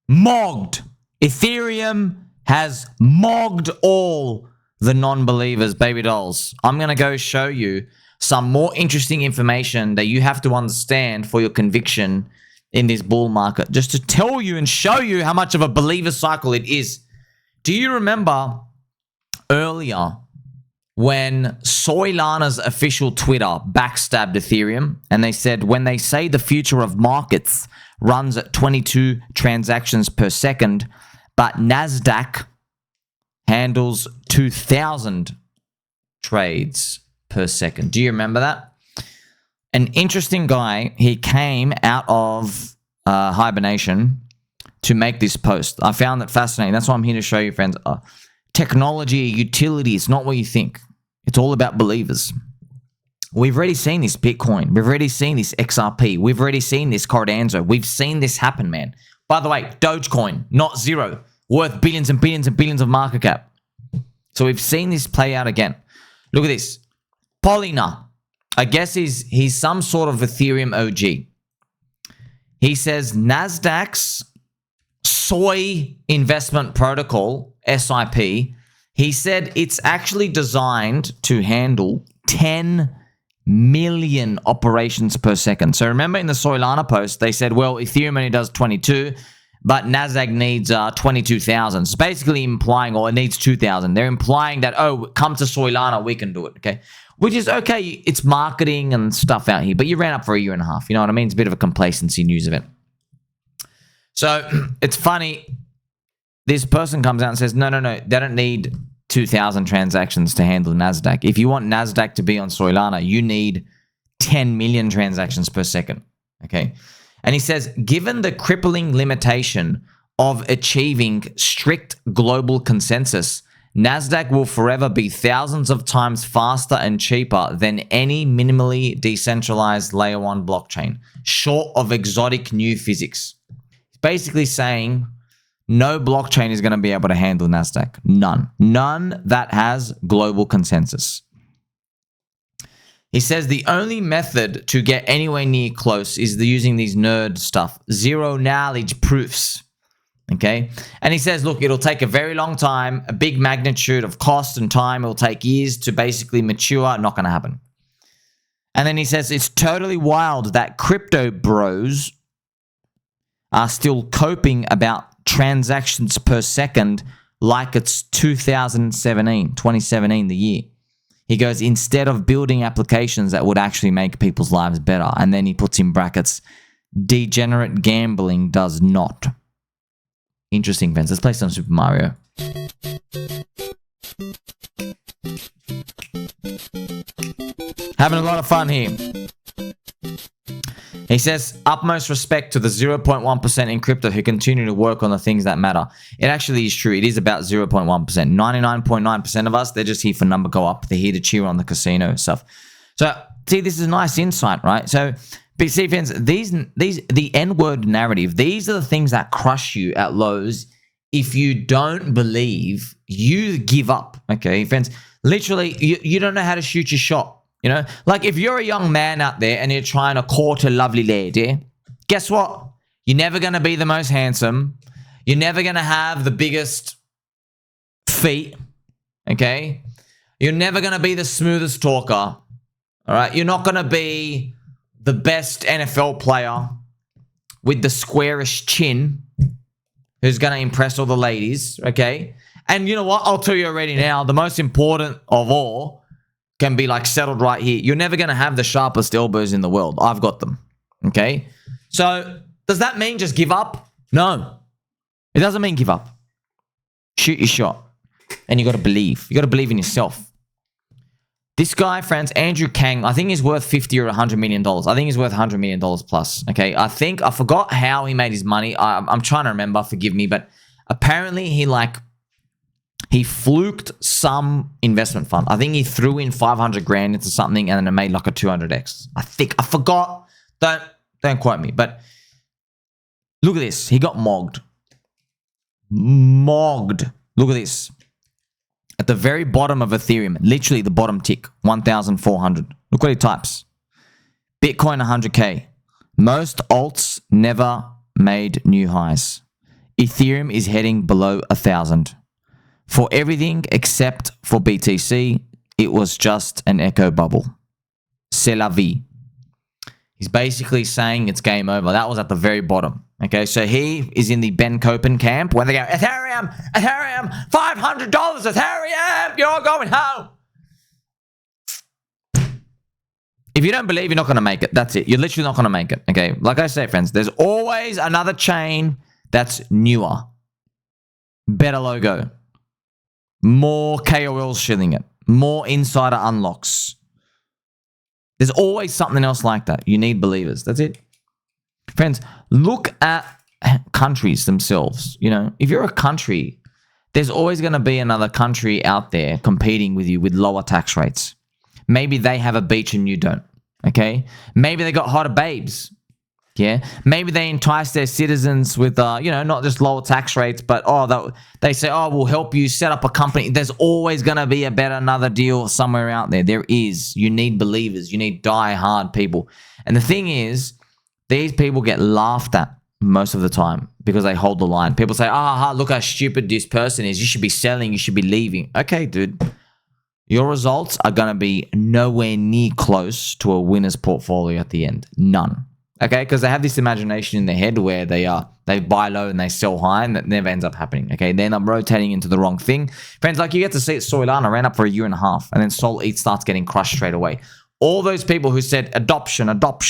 Mogged. Ethereum has mogged all the non-believers, baby dolls. I'm going to go show you some more interesting information that you have to understand for your conviction in this bull market, just to tell you and show you how much of a believer cycle it is. Do you remember earlier when Soylana's official Twitter backstabbed Ethereum and they said when they say the future of markets runs at 22 transactions per second, but Nasdaq handles 2,000 trades per second? Do you remember that? An interesting guy, he came out of hibernation to make this post. I found that fascinating. That's why I'm here to show you, friends. Technology, utility, it's not what you think. It's all about believers. We've already seen this Bitcoin. We've already seen this XRP. We've already seen this Cardano. We've seen this happen, man. By the way, Dogecoin, not zero, worth billions and billions and billions of market cap. So we've seen this play out again. Look at this. Polyna. I guess he's some sort of Ethereum OG. He says Nasdaq's Soy investment protocol, SIP, he said it's actually designed to handle 10 million operations per second. So remember in the Soylana post, they said, well, Ethereum only does 22, but Nasdaq needs 22,000. It's basically implying, or it needs 2,000. They're implying that, oh, come to Soylana, we can do it, okay? Which is okay. It's marketing and stuff out here, but you ran up for a year and a half. You know what I mean? It's a bit of a complacency news event. So it's funny. This person comes out and says, no, they don't need 2,000 transactions to handle Nasdaq. If you want Nasdaq to be on Soylana, you need 10 million transactions per second, okay? And he says, given the crippling limitation of achieving strict global consensus, Nasdaq will forever be thousands of times faster and cheaper than any minimally decentralized layer 1 blockchain, short of exotic new physics. It's basically saying no blockchain is going to be able to handle Nasdaq. None. None that has global consensus. He says the only method to get anywhere near close is using these nerd stuff, zero knowledge proofs. Okay. And he says, look, it'll take a very long time, a big magnitude of cost and time. It'll take years to basically mature. Not going to happen. And then he says, it's totally wild that crypto bros are still coping about transactions per second like it's 2017, the year. He goes, instead of building applications that would actually make people's lives better. And then he puts in brackets, degenerate gambling does not. Interesting, friends. Let's play some Super Mario. Having a lot of fun here. He says, utmost respect to the 0.1% in crypto who continue to work on the things that matter. It actually is true. It is about 0.1%. 99.9% of us, they're just here for number go up. They're here to cheer on the casino stuff. So, see, this is a nice insight, right? So, but see, friends, the N-word narrative, these are the things that crush you at lows. If you don't believe, you give up, okay, friends? Literally, you don't know how to shoot your shot, you know? Like, if you're a young man out there and you're trying to court a lovely lady, guess what? You're never going to be the most handsome. You're never going to have the biggest feet, okay? You're never going to be the smoothest talker, all right? You're not going to be the best NFL player with the squarish chin who's going to impress all the ladies, okay? And you know what? I'll tell you already now, the most important of all can be like settled right here. You're never going to have the sharpest elbows in the world. I've got them, okay? So does that mean just give up? No. It doesn't mean give up. Shoot your shot. And you got to believe. You got to believe in yourself. This guy, friends, Andrew Kang, I think he's worth 50 or $100 million. I think he's worth $100 million plus, okay? I forgot how he made his money. I'm trying to remember, forgive me, but apparently he fluked some investment fund. I think he threw in 500 grand into something and then it made like a 200x. I forgot. Don't quote me, but look at this. He got mogged. Mogged. Look at this. At the very bottom of Ethereum, literally the bottom tick, 1,400. Look what he types. Bitcoin 100K. Most alts never made new highs. Ethereum is heading below 1,000. For everything except for BTC, it was just an echo bubble. C'est la vie. He's basically saying it's game over. That was at the very bottom. Okay, so he is in the Ben Copen camp where they go, Ethereum, $500, Ethereum, you're all going home. If you don't believe, you're not going to make it. That's it. You're literally not going to make it. Okay, like I say, friends, there's always another chain that's newer. Better logo. More KOLs shilling it. More insider unlocks. There's always something else like that. You need believers. That's it. Friends, look at countries themselves. You know, if you're a country, there's always going to be another country out there competing with you with lower tax rates. Maybe they have a beach and you don't. Okay? Maybe they got hotter babes. Yeah? Maybe they entice their citizens with, not just lower tax rates, but, they say, we'll help you set up a company. There's always going to be another deal somewhere out there. There is. You need believers. You need die-hard people. And the thing is, these people get laughed at most of the time because they hold the line. People say, look how stupid this person is. You should be selling. You should be leaving. Okay, dude. Your results are going to be nowhere near close to a winner's portfolio at the end. None. Okay, because they have this imagination in their head where they buy low and they sell high, and that never ends up happening. Okay, they end up rotating into the wrong thing. Friends, like you get to see it, Soylana ran up for a year and a half, and then Sol Eat starts getting crushed straight away. All those people who said adoption, Soylana,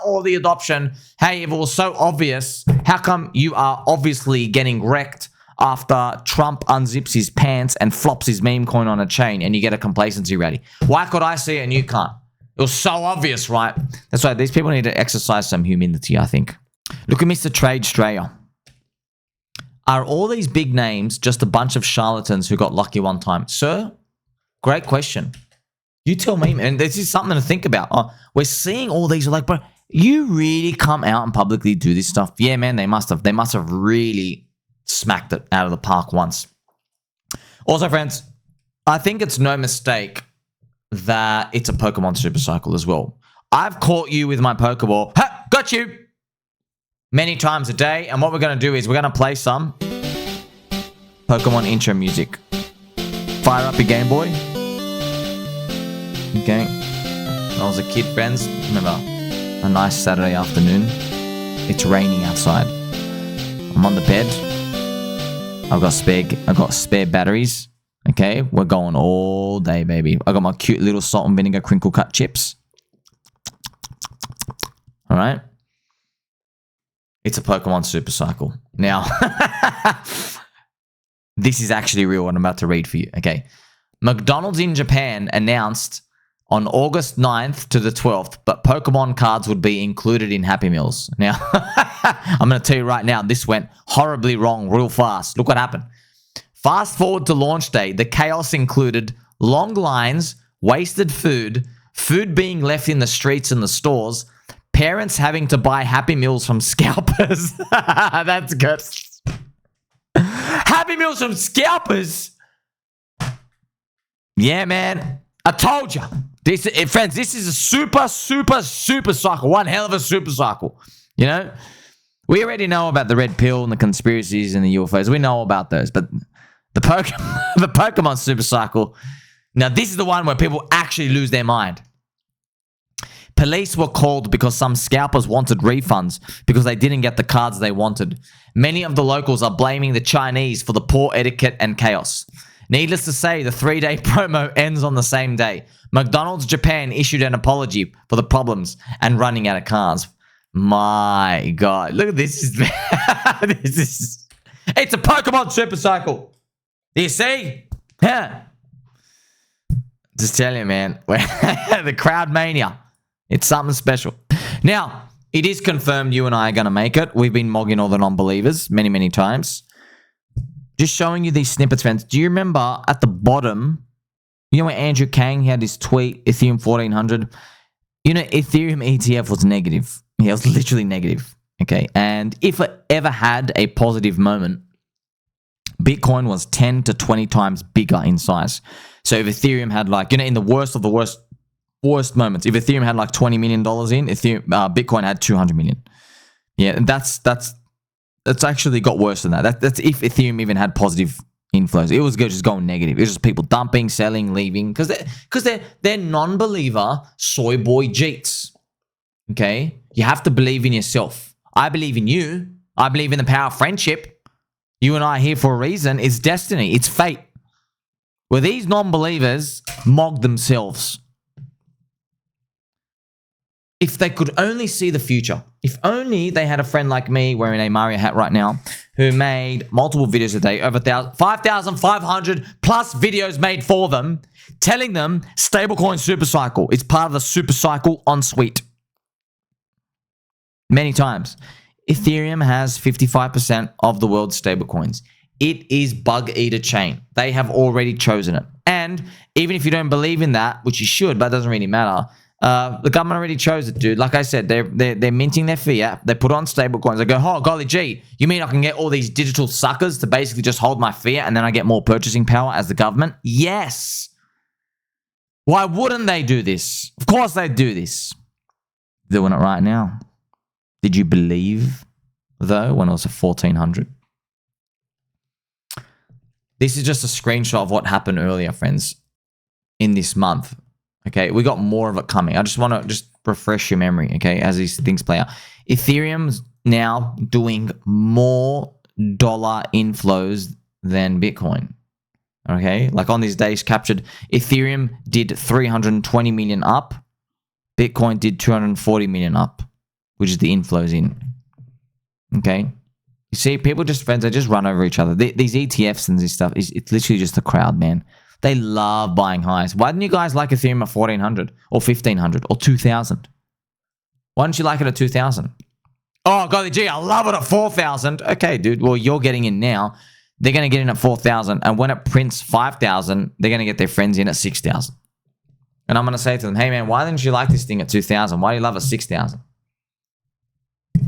all the adoption. Hey, if it was so obvious, how come you are obviously getting wrecked after Trump unzips his pants and flops his meme coin on a chain and you get a complacency rally? Why could I see it and you can't? It was so obvious, right? That's why these people need to exercise some humility, I think. Look at Mr. Trade Strayer. Are all these big names just a bunch of charlatans who got lucky one time? Sir, great question. You tell me, man. This is something to think about. We're seeing all these, like, bro, you really come out and publicly do this stuff? Yeah, man, they must have. They must have really smacked it out of the park once. Also, friends, I think it's no mistake that it's a Pokemon Super Cycle as well. I've caught you with my Pokeball. Ha! Got you! Many times a day, and what we're going to do is we're going to play some Pokemon intro music. Fire up your Game Boy. Okay. When I was a kid, friends, remember, a nice Saturday afternoon. It's raining outside. I'm on the bed. I've got spare batteries. Okay, we're going all day, baby. I got my cute little salt and vinegar crinkle cut chips. All right. It's a Pokemon Super Cycle. Now, this is actually real what I'm about to read for you. Okay. McDonald's in Japan announced on August 9th to the 12th, but Pokemon cards would be included in Happy Meals. Now, I'm going to tell you right now, this went horribly wrong real fast. Look what happened. Fast forward to launch day, the chaos included long lines, wasted food, food being left in the streets and the stores, parents having to buy Happy Meals from scalpers. That's good. Happy Meals from scalpers? Yeah, man. I told you. Friends, this is a super cycle. One hell of a super cycle. You know? We already know about the red pill and the conspiracies and the UFOs. We know about those. But the Pokemon Super Cycle, now this is the one where people actually lose their mind. Police were called because some scalpers wanted refunds because they didn't get the cards they wanted. Many of the locals are blaming the Chinese for the poor etiquette and chaos. Needless to say, the 3-day promo ends on the same day. McDonald's Japan issued an apology for the problems and running out of cards. My God. Look at this. It's a Pokemon Super Cycle. Do you see? Yeah. Just tell you, man. The crowd mania. It's something special. Now, it is confirmed you and I are going to make it. We've been mogging all the non-believers many times. Just showing you these snippets, friends. Do you remember at the bottom, you know where Andrew Kang had his tweet, Ethereum 1400? You know, Ethereum ETF was negative. Yeah, it was literally negative. Okay. And if it ever had a positive moment, Bitcoin was 10 to 20 times bigger in size. So if Ethereum had like, you know, in the worst of the worst moments, if Ethereum had like $20 million in, Bitcoin had 200 million. Yeah, that's actually got worse than that. That's if Ethereum even had positive inflows. It was just going negative. It was just people dumping, selling, leaving because they're non-believer soy boy jeets. Okay, you have to believe in yourself. I believe in you. I believe in the power of friendship. You and I are here for a reason. It's destiny. It's fate. Where these non-believers mock themselves. If they could only see the future, if only they had a friend like me wearing a Mario hat right now who made multiple videos a day, over 5,500 plus videos made for them, telling them stablecoin SuperCycle. It's part of the SuperCycle on suite. Many times. Ethereum has 55% of the world's stablecoins. It is bug eater chain. They have already chosen it. And even if you don't believe in that, which you should, but it doesn't really matter, the government already chose it, dude. Like I said, they're minting their fiat. They put on stable coins. They go, oh, golly gee, you mean I can get all these digital suckers to basically just hold my fiat and then I get more purchasing power as the government? Yes. Why wouldn't they do this? Of course they do this. They're doing it right now. Did you believe, though, when it was at 1,400? This is just a screenshot of what happened earlier, friends, in this month. Okay, we got more of it coming. I just want to just refresh your memory, okay, as these things play out. Ethereum's now doing more dollar inflows than Bitcoin, okay? Like on these days captured, Ethereum did 320 million up. Bitcoin did 240 million up, which is the inflows in, okay? You see, people just, friends, they just run over each other. These ETFs and this stuff, it's literally just the crowd, man. They love buying highs. Why didn't you guys like Ethereum at 1,400 or 1,500 or 2,000? Why didn't you like it at 2,000? Oh, golly gee, I love it at 4,000. Okay, dude. Well, you're getting in now. They're going to get in at 4,000. And when it prints 5,000, they're going to get their friends in at 6,000. And I'm going to say to them, hey, man, why didn't you like this thing at 2,000? Why do you love it at 6,000?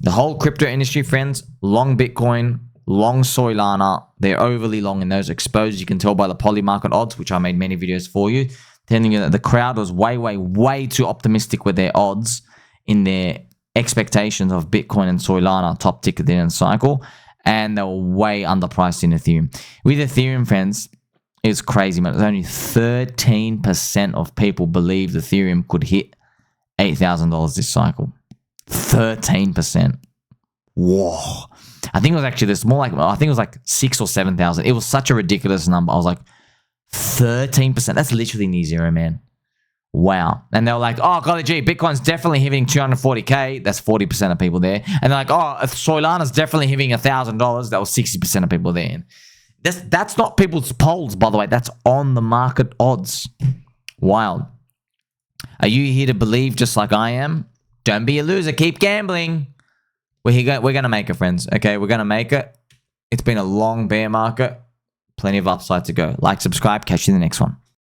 The whole crypto industry, friends, long Bitcoin, long Soylana, they're overly long in those exposed. You can tell by the PolyMarket odds, which I made many videos for you, telling you that the crowd was way too optimistic with their odds in their expectations of Bitcoin and Soylana, top ticker in cycle, and they were way underpriced in Ethereum. With Ethereum, friends, it's crazy, man. It's only 13% of people believed Ethereum could hit $8,000 this cycle. 13%. Whoa. I think it was actually this more like, I think it was like 6,000 or 7,000. It was such a ridiculous number. I was like, 13%. That's literally near zero, man. Wow. And they were like, oh, golly gee, Bitcoin's definitely hitting 240K. That's 40% of people there. And they're like, oh, Solana's definitely hitting $1,000. That was 60% of people there. And that's not people's polls, by the way. That's on the market odds. Wild. Are you here to believe just like I am? Don't be a loser. Keep gambling. We're going to make it, friends. Okay, we're going to make it. It's been a long bear market. Plenty of upside to go. Like, subscribe. Catch you in the next one.